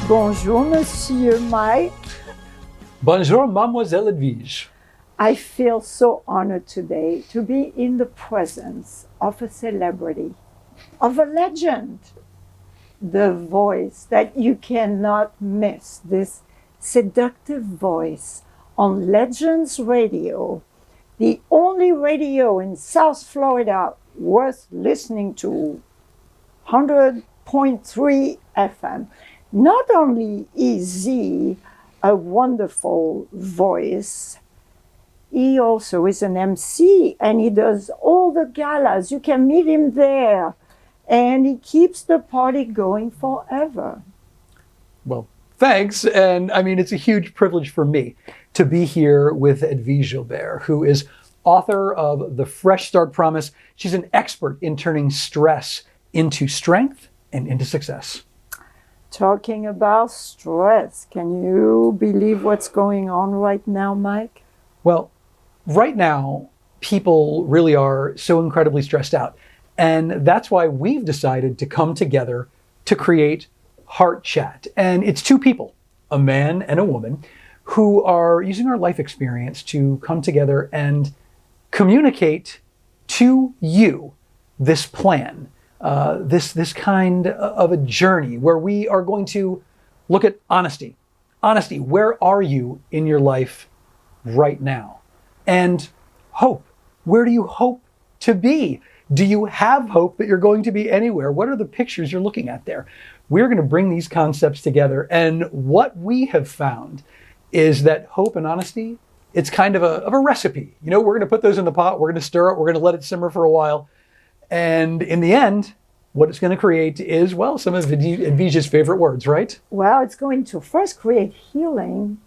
Bonjour, Monsieur Mike. Bonjour, Mademoiselle Edwige. I feel so honored today to be in the presence of a celebrity, of a legend, the voice that you cannot miss, this seductive voice on Legends Radio, the only radio in South Florida worth listening to, 100.3 FM. Not only is he a wonderful voice, he also is an MC and he does all the galas. You can meet him there and he keeps the party going forever. Well, thanks. And I mean, it's a huge privilege for me to be here with Edwige Gilbert, who is author of The Fresh Start Promise. She's an expert in turning stress into strength and into success. Talking about stress, can you believe what's going on right now, Mike? Well, right now, people really are so incredibly stressed out. And that's why we've decided to come together to create Heart Chat. And it's two people, a man and a woman, who are using our life experience to come together and communicate to you this plan. This kind of a journey where we are going to look at honesty. Honesty, where are you in your life right now? And hope, where do you hope to be? Do you have hope that you're going to be anywhere? What are the pictures you're looking at there? We're going to bring these concepts together. And what we have found is that hope and honesty, it's kind of a recipe. You know, we're going to put those in the pot, we're going to stir it, we're going to let it simmer for a while. And in the end, what it's going to create is, well, some of Edwige's favorite words, right? Well, it's going to first create healing,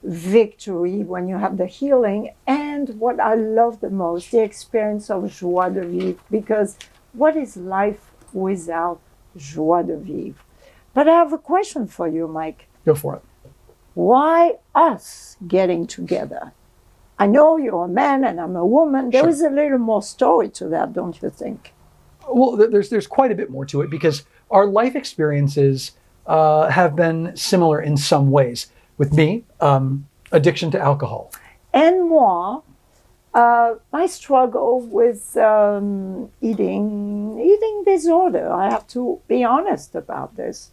victory when you have the healing, and what I love the most, the experience of joie de vivre, because what is life without joie de vivre? But I have a question for you, Mike. Go for it. Why us getting together? I know you're a man and I'm a woman. There is a little more story to that, don't you think? Well, there's quite a bit more to it because our life experiences have been similar in some ways. With me, addiction to alcohol. And moi, I struggle with eating disorder. I have to be honest about this.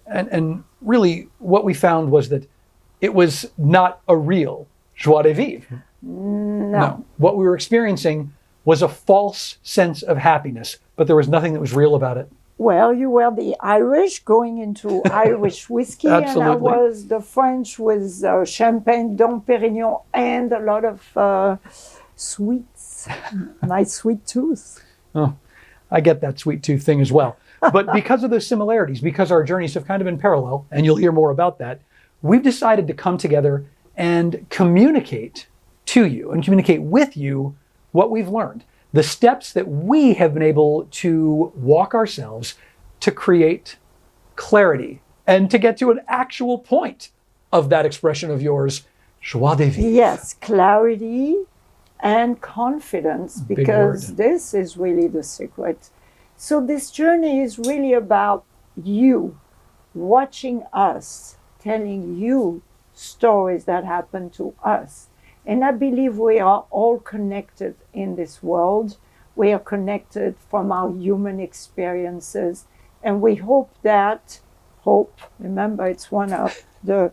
And really what we found was that it was not a real joie de vivre. No. What we were experiencing was a false sense of happiness, but there was nothing that was real about it. Well, you were the Irish going into Irish whiskey, and I was the French with champagne, Dom Perignon, and a lot of sweets. My sweet tooth. Oh, I get that sweet tooth thing as well. But because of those similarities, because our journeys have kind of been parallel, and you'll hear more about that, we've decided to come together and communicate to you and communicate with you what we've learned. The steps that we have been able to walk ourselves to create clarity and to get to an actual point of that expression of yours, joie de vivre. Yes, clarity and confidence, because this is really the secret. So this journey is really about you watching us, telling you stories that happen to us. And I believe we are all connected in this world. We are connected from our human experiences. And we hope, remember, it's one of the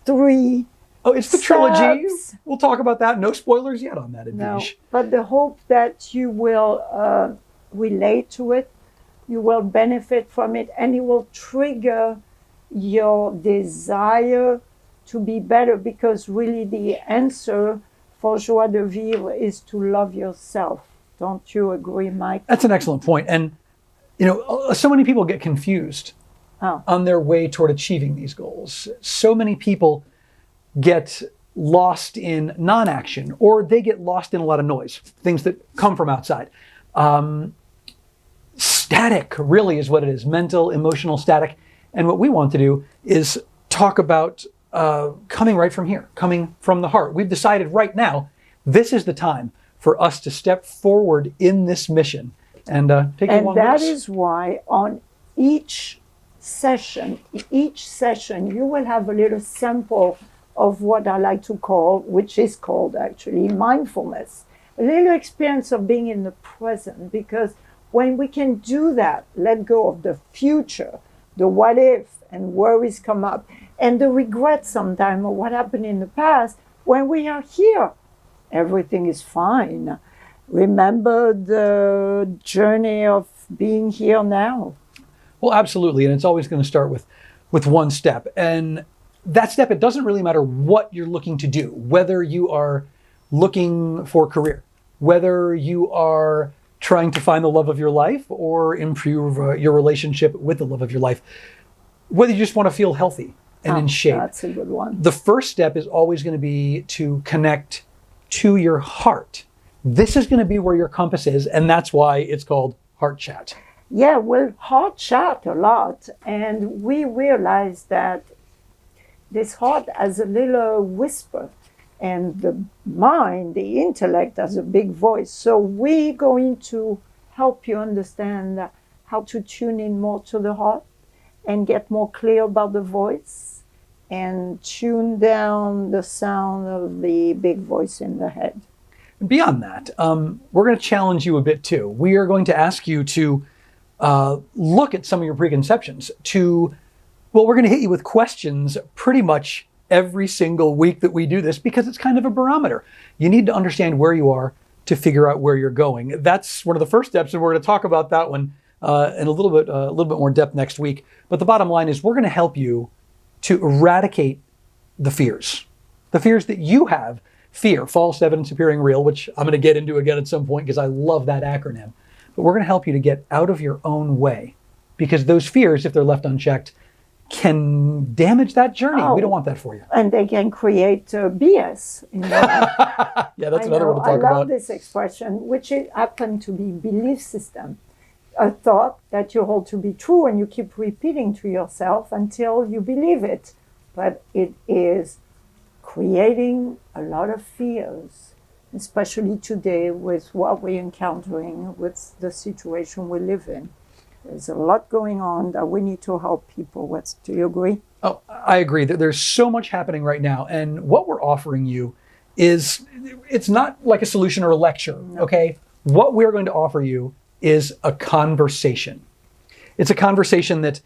three. Oh, it's the trilogy. We'll talk about that. No spoilers yet on that, Edwige. No, but the hope that you will relate to it, you will benefit from it, and it will trigger your desire to be better, because really the answer for joie de vivre is to love yourself. Don't you agree, Mike? That's an excellent point. And, you know, so many people get confused on their way toward achieving these goals. So many people get lost in non-action, or they get lost in a lot of noise, things that come from outside. Static really is what it is, mental, emotional static. And what we want to do is talk about coming right from here, coming from the heart. We've decided right now, this is the time for us to step forward in this mission and take it along with us. And that is why on each session, you will have a little sample of what I like to call, which is called actually mindfulness, a little experience of being in the present, because when we can do that, let go of the future, the what if and worries come up, and the regret sometimes of what happened in the past, when we are here, everything is fine. Remember the journey of being here now. Well, absolutely. And it's always going to start with one step. And that step, it doesn't really matter what you're looking to do, whether you are looking for a career, whether you are trying to find the love of your life or improve your relationship with the love of your life, whether you just want to feel healthy and in shape. That's a good one. The first step is always going to be to connect to your heart. This is going to be where your compass is, and that's why it's called Heart Chat. Yeah, we'll heart chat a lot, and we realize that this heart has a little whisper, and the mind, the intellect, has a big voice. So we're going to help you understand how to tune in more to the heart and get more clear about the voice and tune down the sound of the big voice in the head. Beyond that, we're going to challenge you a bit too. We are going to ask you to look at some of your preconceptions. We're going to hit you with questions pretty much every single week that we do this, because it's kind of a barometer. You need to understand where you are to figure out where you're going. That's one of the first steps, and we're going to talk about that one in a little bit more depth next week. But the bottom line is we're going to help you to eradicate the fears that you have. Fear, false evidence appearing real, which I'm going to get into again at some point because I love that acronym. But we're going to help you to get out of your own way, because those fears, if they're left unchecked, can damage that journey. We don't want that for you. And they can create BS. Yeah, that's another one to talk about. I love this expression, which happened to be belief system. A thought that you hold to be true and you keep repeating to yourself until you believe it. But it is creating a lot of fears, especially today with what we're encountering, with the situation we live in. There's a lot going on that we need to help people with. Do you agree? Oh, I agree. There's so much happening right now. And what we're offering you it's not like a solution or a lecture, okay? What we're going to offer you is a conversation. It's a conversation that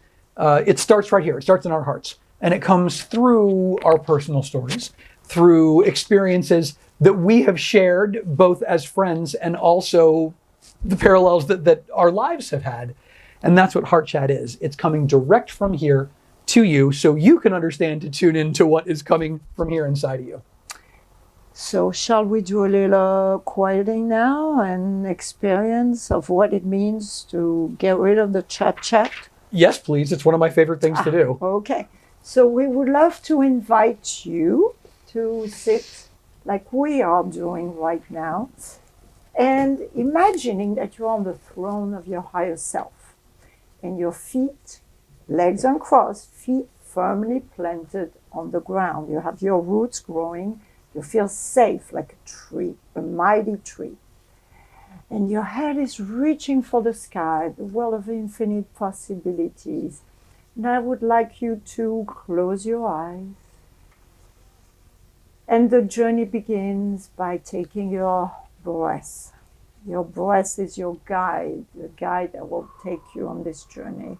it starts right here. It starts in our hearts. And it comes through our personal stories, through experiences that we have shared both as friends and also the parallels that our lives have had. And that's what Heart Chat is. It's coming direct from here to you so you can understand to tune into what is coming from here inside of you. So shall we do a little quieting now and experience of what it means to get rid of the chat? Yes, please. It's one of my favorite things to do. Okay. So we would love to invite you to sit like we are doing right now and imagining that you're on the throne of your higher self and your feet, legs uncrossed, feet firmly planted on the ground. You have your roots growing. You feel safe like a tree, a mighty tree. And your head is reaching for the sky, the world of infinite possibilities. And I would like you to close your eyes. And the journey begins by taking your breath. Your breath is your guide, the guide that will take you on this journey.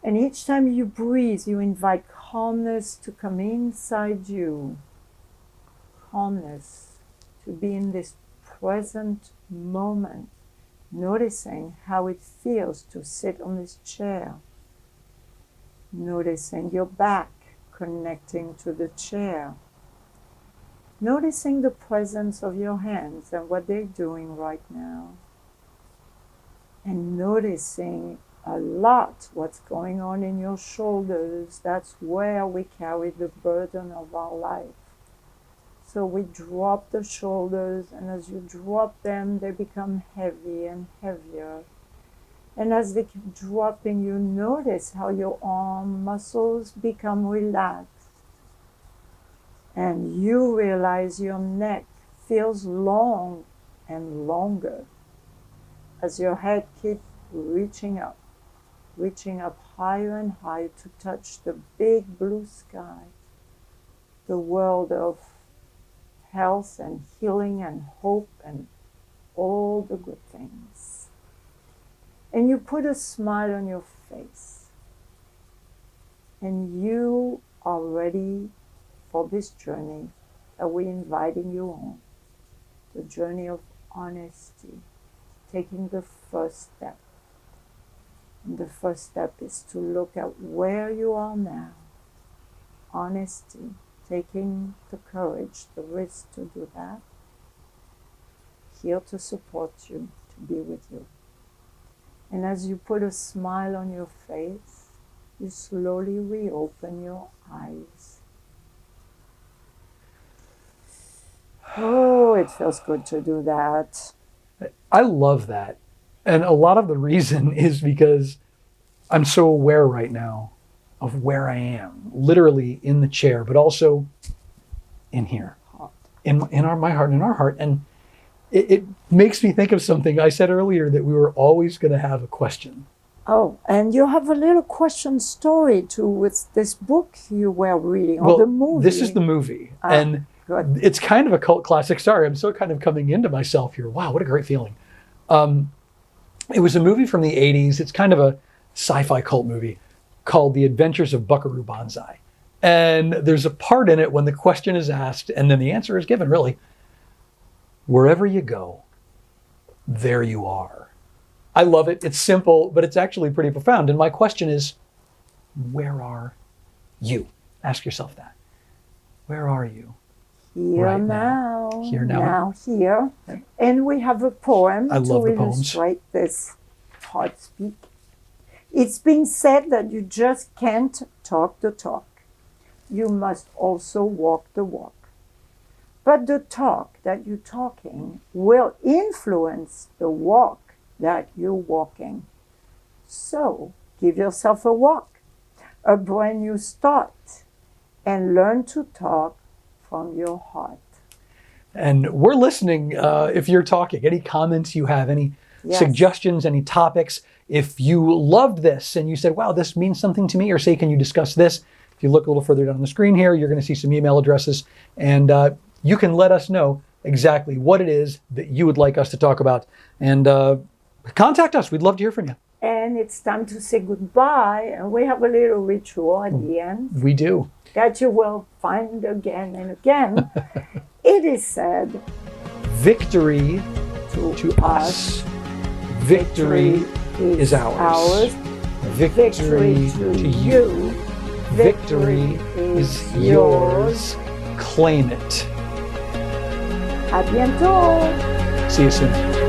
And each time you breathe, you invite calmness to come inside you. Calmness, to be in this present moment, noticing how it feels to sit on this chair. Noticing your back connecting to the chair. Noticing the presence of your hands and what they're doing right now. And noticing a lot what's going on in your shoulders. That's where we carry the burden of our life. So we drop the shoulders, and as you drop them, they become heavy and heavier. And as they keep dropping, you notice how your arm muscles become relaxed. And you realize your neck feels long and longer as your head keeps reaching up higher and higher to touch the big blue sky, the world of health and healing and hope and all the good things. And you put a smile on your face, and you are ready for this journey that we're inviting you on, the journey of honesty, taking the first step. And the first step is to look at where you are now. Honesty, taking the courage, the risk to do that. Here to support you, to be with you. And as you put a smile on your face, you slowly reopen your eyes. Oh, it feels good to do that. I love that. And a lot of the reason is because I'm so aware right now of where I am, literally in the chair, but also in here, in my heart, in our heart. And it makes me think of something I said earlier, that we were always going to have a question. Oh, and you have a little question story too with this book you were reading, or the movie. This is the movie. And good. It's kind of a cult classic. Sorry, I'm so kind of coming into myself here. Wow, what a great feeling. It was a movie from the 80s. It's kind of a sci-fi cult movie called The Adventures of Buckaroo Banzai. And there's a part in it when the question is asked, and then the answer is given, really. Wherever you go, there you are. I love it. It's simple, but it's actually pretty profound. And my question is, where are you? Ask yourself that. Where are you? Here right now. Here now. Now here. Yep. And we have a poem to illustrate this heart speak. It's been said that you just can't talk the talk. You must also walk the walk. But the talk that you're talking will influence the walk that you're walking. So give yourself a walk, a brand new start, and learn to talk from your heart. And we're listening if you're talking. Any comments you have, any suggestions, any topics. If you loved this and you said, wow, this means something to me, or say, can you discuss this? If you look a little further down the screen here, you're going to see some email addresses. And you can let us know exactly what it is that you would like us to talk about. And contact us. We'd love to hear from you. And it's time to say goodbye. And we have a little ritual at the end. We do. That you will find again and again. It is said, victory to us. Victory is ours. Victory to you. Victory is yours. Claim it. À bientôt. See you soon.